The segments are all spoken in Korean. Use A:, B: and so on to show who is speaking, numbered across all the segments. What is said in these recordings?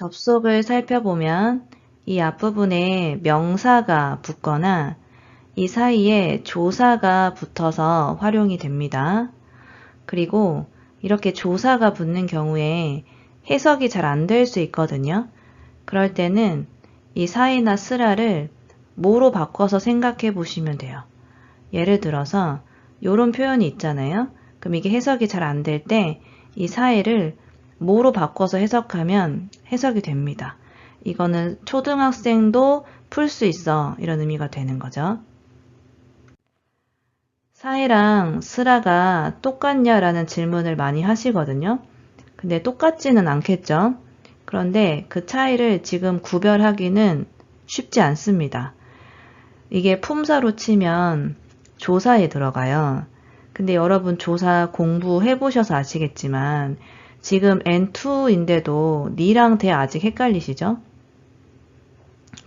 A: 접속을 살펴보면 이 앞부분에 명사가 붙거나 이 사이에 조사가 붙어서 활용이 됩니다. 그리고 이렇게 조사가 붙는 경우에 해석이 잘 안 될 수 있거든요. 그럴 때는 이 사이나 쓰라를 뭐로 바꿔서 생각해 보시면 돼요. 예를 들어서 이런 표현이 있잖아요. 그럼 이게 해석이 잘 안 될 때 이 사이를 뭐로 바꿔서 해석하면 해석이 됩니다. 이거는 초등학생도 풀 수 있어 이런 의미가 되는 거죠. 사이랑 쓰라가 똑같냐라는 질문을 많이 하시거든요. 근데 똑같지는 않겠죠. 그런데 그 차이를 지금 구별하기는 쉽지 않습니다. 이게 품사로 치면 조사에 들어가요. 근데 여러분 조사 공부해 보셔서 아시겠지만 지금 N2인데도 니랑 대 아직 헷갈리시죠?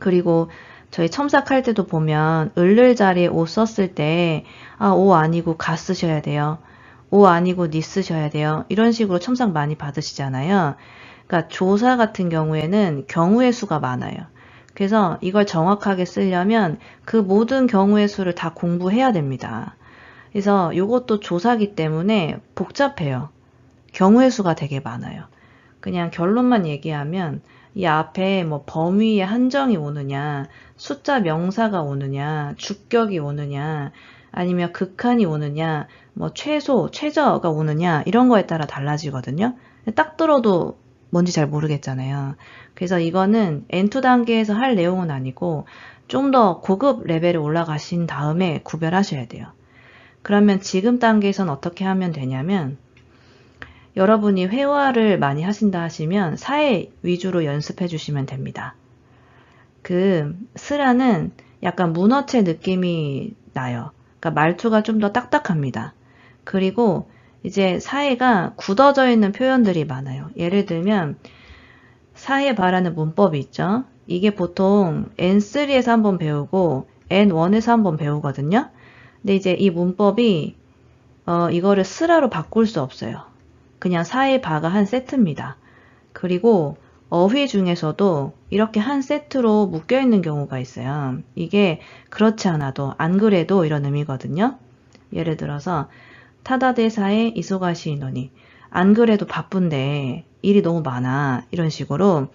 A: 그리고 저희 첨삭할 때도 보면 을을 자리에 오 썼을 때 오 아니고 가 쓰셔야 돼요. 오 아니고 니 쓰셔야 돼요. 이런 식으로 첨삭 많이 받으시잖아요. 그러니까 조사 같은 경우에는 경우의 수가 많아요. 그래서 이걸 정확하게 쓰려면 그 모든 경우의 수를 다 공부해야 됩니다. 그래서 이것도 조사기 때문에 복잡해요. 경우의 수가 되게 많아요. 그냥 결론만 얘기하면 이 앞에 뭐 범위의 한정이 오느냐, 숫자 명사가 오느냐, 주격이 오느냐, 아니면 극한이 오느냐, 뭐 최소, 최저가 오느냐 이런 거에 따라 달라지거든요. 딱 들어도 뭔지 잘 모르겠잖아요. 그래서 이거는 N2 단계에서 할 내용은 아니고 좀 더 고급 레벨에 올라가신 다음에 구별하셔야 돼요. 그러면 지금 단계에선 어떻게 하면 되냐면 여러분이 회화를 많이 하신다 하시면 사회 위주로 연습해 주시면 됩니다. 그 쓰라는 약간 문어체 느낌이 나요. 그러니까 말투가 좀 더 딱딱합니다. 그리고 이제 사회가 굳어져 있는 표현들이 많아요. 예를 들면 사회 바라는 문법이 있죠. 이게 보통 N3에서 한번 배우고 N1에서 한번 배우거든요. 근데 이제 이 문법이 이거를 쓰라로 바꿀 수 없어요. 그냥 사의 바가 한 세트입니다. 그리고 어휘 중에서도 이렇게 한 세트로 묶여 있는 경우가 있어요. 이게 그렇지 않아도 안 그래도 이런 의미거든요. 예를 들어서 타다대사에 이소가시노니 안 그래도 바쁜데 일이 너무 많아 이런 식으로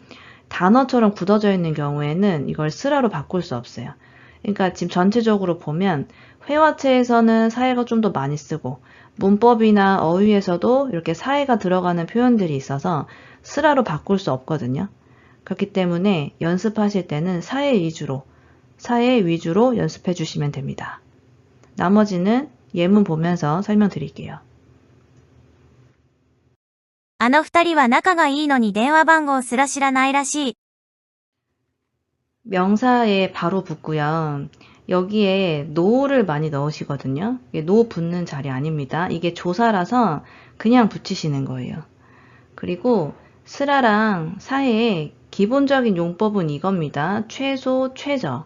A: 단어처럼 굳어져 있는 경우에는 이걸 쓰라로 바꿀 수 없어요. 그러니까 지금 전체적으로 보면 회화체에서는 사회가 좀 더 많이 쓰고 문법이나 어휘에서도 이렇게 사회가 들어가는 표현들이 있어서 쓰라로 바꿀 수 없거든요. 그렇기 때문에 연습하실 때는 사회 위주로 연습해 주시면 됩니다. 나머지는 예문 보면서 설명드릴게요.
B: あの二人は仲がいいのに電話番号すら知らないらしい.
A: 명사에 바로 붙고요. 여기에 no를 많이 넣으시거든요. 이게 no 붙는 자리 아닙니다. 이게 조사라서 그냥 붙이시는 거예요. 그리고 쓰라랑 사이의 기본적인 용법은 이겁니다. 최소, 최저.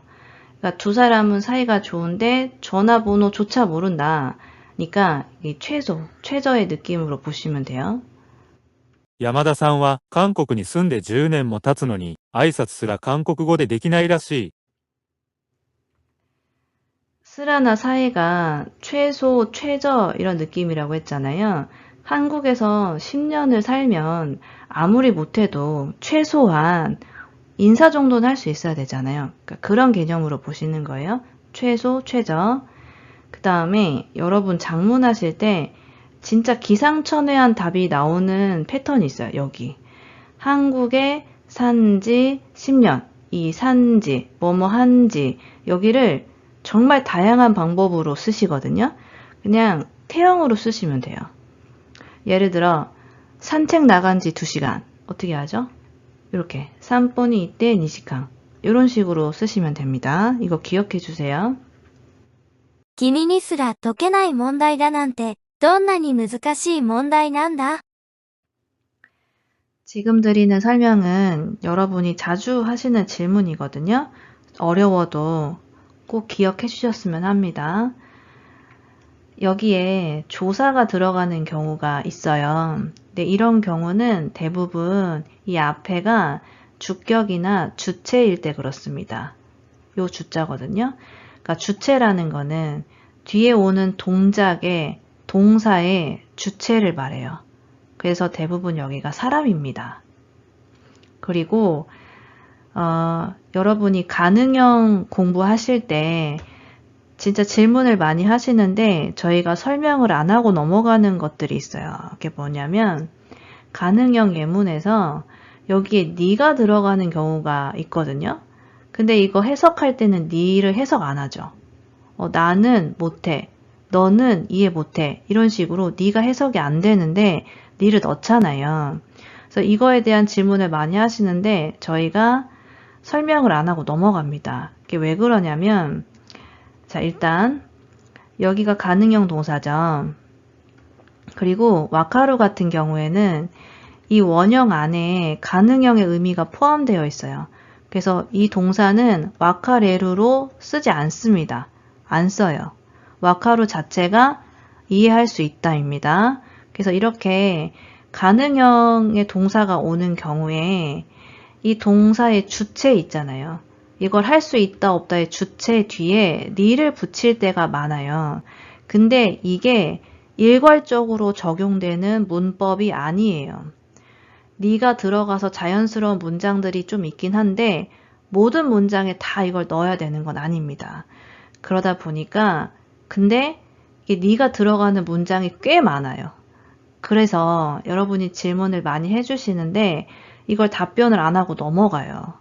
A: 그러니까 두 사람은 사이가 좋은데 전화번호조차 모른다. 그러니까 이 최소, 최저의 느낌으로 보시면 돼요.
C: 山田さんは韓国に住んで10年も経つのに挨拶すら韓国語でできないらしい。
A: 쓰라나 사이가 최소, 최저 이런 느낌이라고 했잖아요. 한국에서 10년을 살면 아무리 못해도 최소한 인사 정도는 할 수 있어야 되잖아요. 그러니까 그런 개념으로 보시는 거예요. 최소, 최저. 그 다음에 여러분 작문하실 때 진짜 기상천외한 답이 나오는 패턴이 있어요. 여기. 한국에 산지 10년. 이 산지, 뭐뭐 한지 여기를 정말 다양한 방법으로 쓰시거든요. 그냥 태형으로 쓰시면 돼요. 예를 들어 산책 나간 지 2시간. 어떻게 하죠? 이렇게 산본이 이때 2시간. 이런 식으로 쓰시면 됩니다. 이거 기억해 주세요.
B: 君にすら解けない問題だなんてどんなに難しい問題なんだ?
A: 지금 드리는 설명은 여러분이 자주 하시는 질문이거든요. 어려워도 꼭 기억해 주셨으면 합니다. 여기에 조사가 들어가는 경우가 있어요. 근데 이런 경우는 대부분 이 앞에가 주격이나 주체일 때 그렇습니다. 요 주자거든요. 그러니까 주체라는 거는 뒤에 오는 동작의 동사의 주체를 말해요. 그래서 대부분 여기가 사람입니다. 그리고 여러분이 가능형 공부하실 때 진짜 질문을 많이 하시는데 저희가 설명을 안 하고 넘어가는 것들이 있어요. 그게 뭐냐면 가능형 예문에서 여기에 니가 들어가는 경우가 있거든요. 근데 이거 해석할 때는 니를 해석 안 하죠. 나는 못해. 너는 이해 못해. 이런 식으로 니가 해석이 안 되는데 니를 넣잖아요. 그래서 이거에 대한 질문을 많이 하시는데 저희가 설명을 안 하고 넘어갑니다. 이게 왜 그러냐면 자, 일단 여기가 가능형 동사죠. 그리고 와카루 같은 경우에는 이 원형 안에 가능형의 의미가 포함되어 있어요. 그래서 이 동사는 와카레루로 쓰지 않습니다. 안 써요. 와카루 자체가 이해할 수 있다입니다. 그래서 이렇게 가능형의 동사가 오는 경우에 이 동사의 주체 있잖아요. 이걸 할 수 있다 없다의 주체 뒤에 니를 붙일 때가 많아요. 근데 이게 일괄적으로 적용되는 문법이 아니에요. 니가 들어가서 자연스러운 문장들이 좀 있긴 한데 모든 문장에 다 이걸 넣어야 되는 건 아닙니다. 그러다 보니까 근데 이게 니가 들어가는 문장이 꽤 많아요. 그래서 여러분이 질문을 많이 해주시는데 이걸 답변을 안 하고 넘어가요.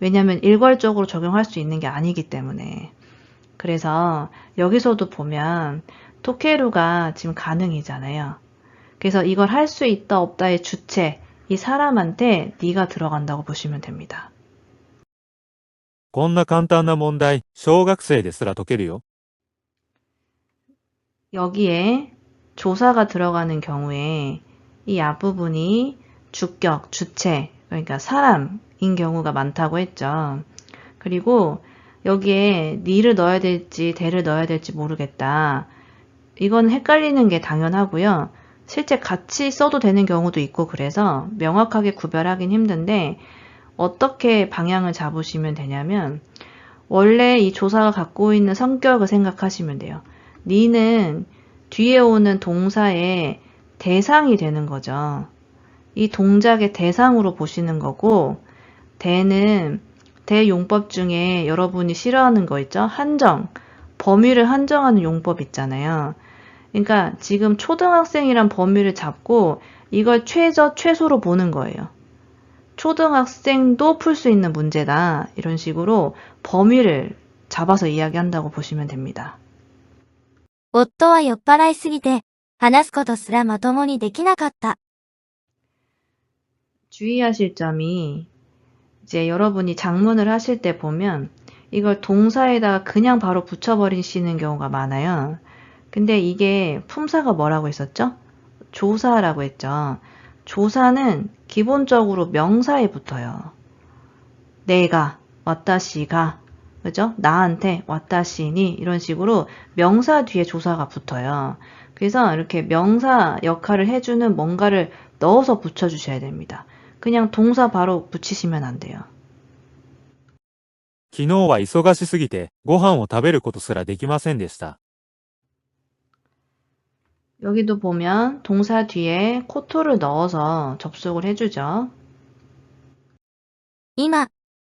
A: 왜냐하면 일괄적으로 적용할 수 있는 게 아니기 때문에. 그래서 여기서도 보면 토케루가 지금 가능이잖아요. 그래서 이걸 할 수 있다 없다의 주체, 이 사람한테 니가 들어간다고 보시면 됩니다.
C: こんな簡単な問題、小学生ですら解けるよ。
A: 여기에 조사가 들어가는 경우에 이 앞부분이 주격, 주체, 그러니까 사람인 경우가 많다고 했죠. 그리고 여기에 니를 넣어야 될지 대를 넣어야 될지 모르겠다. 이건 헷갈리는 게 당연하고요. 실제 같이 써도 되는 경우도 있고 그래서 명확하게 구별하긴 힘든데 어떻게 방향을 잡으시면 되냐면 원래 이 조사가 갖고 있는 성격을 생각하시면 돼요. 니는 뒤에 오는 동사의 대상이 되는 거죠. 이 동작의 대상으로 보시는 거고 대는 대용법 중에 여러분이 싫어하는 거 있죠? 한정, 범위를 한정하는 용법 있잖아요. 그러니까 지금 초등학생이란 범위를 잡고 이걸 최소로 보는 거예요. 초등학생도 풀 수 있는 문제다. 이런 식으로 범위를 잡아서 이야기한다고 보시면 됩니다.
B: 夫は酔っ払いすぎて、話すことすらまともにできなかった。
A: 주의하실 점이 이제 여러분이 작문을 하실 때 보면 이걸 동사에다가 그냥 바로 붙여버리시는 경우가 많아요. 근데 이게 품사가 뭐라고 했었죠? 조사라고 했죠. 조사는 기본적으로 명사에 붙어요. 내가, 와타시가, 그죠? 나한테, 와타시니 이런 식으로 명사 뒤에 조사가 붙어요. 그래서 이렇게 명사 역할을 해주는 뭔가를 넣어서 붙여주셔야 됩니다. 그냥 동사 바로 붙이시면 안 돼요.
C: 昨日は忙しすぎて、ご飯を食べることすらできませんでした。
A: 여기도 보면 동사 뒤에 코토를 넣어서 접속을 해주죠.
B: 今、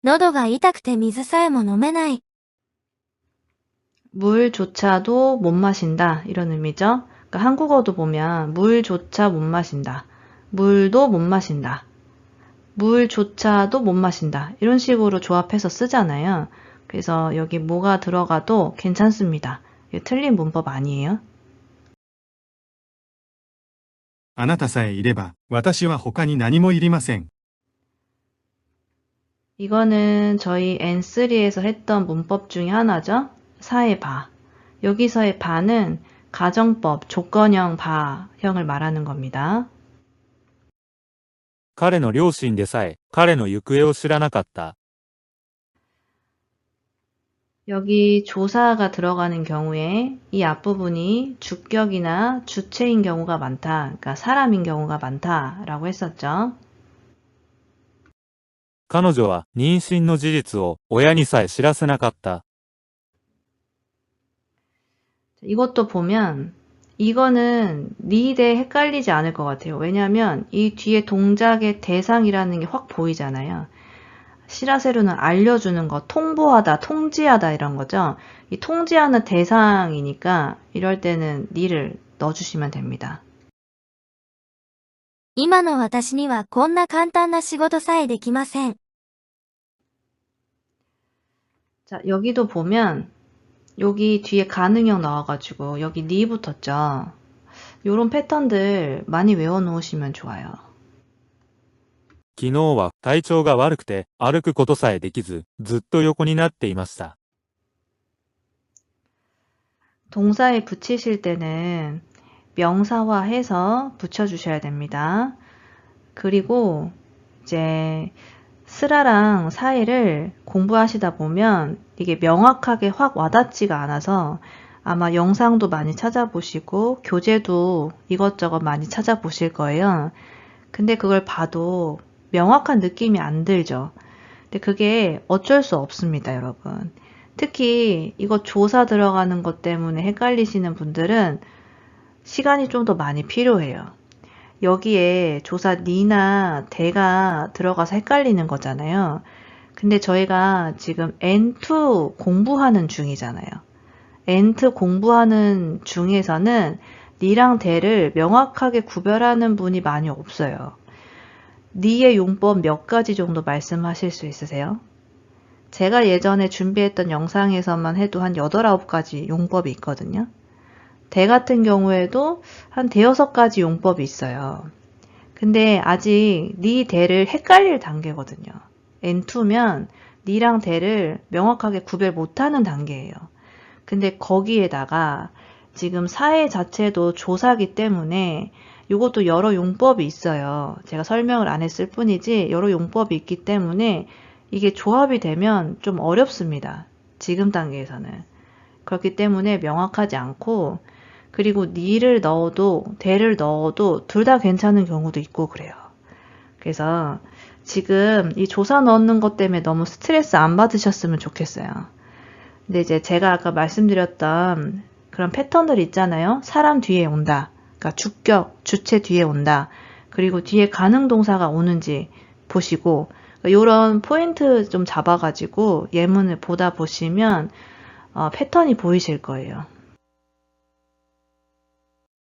B: 喉が痛くて水さえも飲めない。
A: 물조차도 못 마신다 이런 의미죠. 그러니까 한국어도 보면 물조차 못 마신다. 물도 못 마신다. 물조차도 못 마신다. 이런 식으로 조합해서 쓰잖아요. 그래서 여기 뭐가 들어가도 괜찮습니다. 이게 틀린 문법 아니에요.
D: あなたさえいれば、私は他に何もいりません。
A: 이거는 저희 N3에서 했던 문법 중에 하나죠. 사의 바. 여기서의 바는 가정법, 조건형 바형을 말하는 겁니다.
C: 彼の両親でさえ、彼の行方を知らなかった。
A: 여기 조사가 들어가는 경우에 이 앞부분이 주격이나 주체인 경우가 많다. 그러니까 사람인 경우가 많다라고 했었죠.
C: 彼女は妊娠の事実を親にさえ知らせなかった。
A: 이것도 보면 이거는 니대 헷갈리지 않을 것 같아요. 왜냐하면 이 뒤에 동작의 대상이라는 게 확 보이잖아요. 시라세루는 알려주는 거, 통보하다, 통지하다 이런 거죠. 이 통지하는 대상이니까 이럴 때는 니를 넣어주시면 됩니다.
B: 今の私にはこんな簡単な仕事さえできません。
A: 자, 여기도 보면 여기 뒤에 가능형 나와가지고 여기 니 붙었죠. 요런 패턴들 많이 외워놓으시면 좋아요.
C: 昨日は体調が悪くて歩くことさえできず、ずっと横になっていました。
A: 동사에 붙이실 때는 명사화해서 붙여주셔야 됩니다. 그리고 이제 스라랑 사이를 공부하시다 보면 이게 명확하게 확 와닿지가 않아서 아마 영상도 많이 찾아보시고 교재도 이것저것 많이 찾아보실 거예요. 근데 그걸 봐도 명확한 느낌이 안 들죠. 근데 그게 어쩔 수 없습니다, 여러분. 특히 이거 조사 들어가는 것 때문에 헷갈리시는 분들은 시간이 좀 더 많이 필요해요. 여기에 조사 니나 대가 들어가서 헷갈리는 거잖아요. 근데 저희가 지금 N2 공부하는 중이잖아요. N2 공부하는 중에서는 니랑 대를 명확하게 구별하는 분이 많이 없어요. 니의 용법 몇 가지 정도 말씀하실 수 있으세요? 제가 예전에 준비했던 영상에서만 해도 한 8, 9가지 용법이 있거든요. 대 같은 경우에도 한 5-6가지 용법이 있어요. 근데 아직 니 대를 헷갈릴 단계거든요. N2면 니랑 대를 명확하게 구별 못하는 단계예요. 근데 거기에다가 지금 사회 자체도 조사기 때문에 이것도 여러 용법이 있어요. 제가 설명을 안 했을 뿐이지 여러 용법이 있기 때문에 이게 조합이 되면 좀 어렵습니다. 지금 단계에서는. 그렇기 때문에 명확하지 않고 그리고 니를 넣어도 대를 넣어도 둘 다 괜찮은 경우도 있고 그래요. 그래서 지금 이 조사 넣는 것 때문에 너무 스트레스 안 받으셨으면 좋겠어요. 근데 이제 제가 아까 말씀드렸던 그런 패턴들 있잖아요. 사람 뒤에 온다. 그러니까 주격, 주체 뒤에 온다. 그리고 뒤에 가능 동사가 오는지 보시고 이런 포인트 좀 잡아가지고 예문을 보다 보시면 패턴이 보이실 거예요.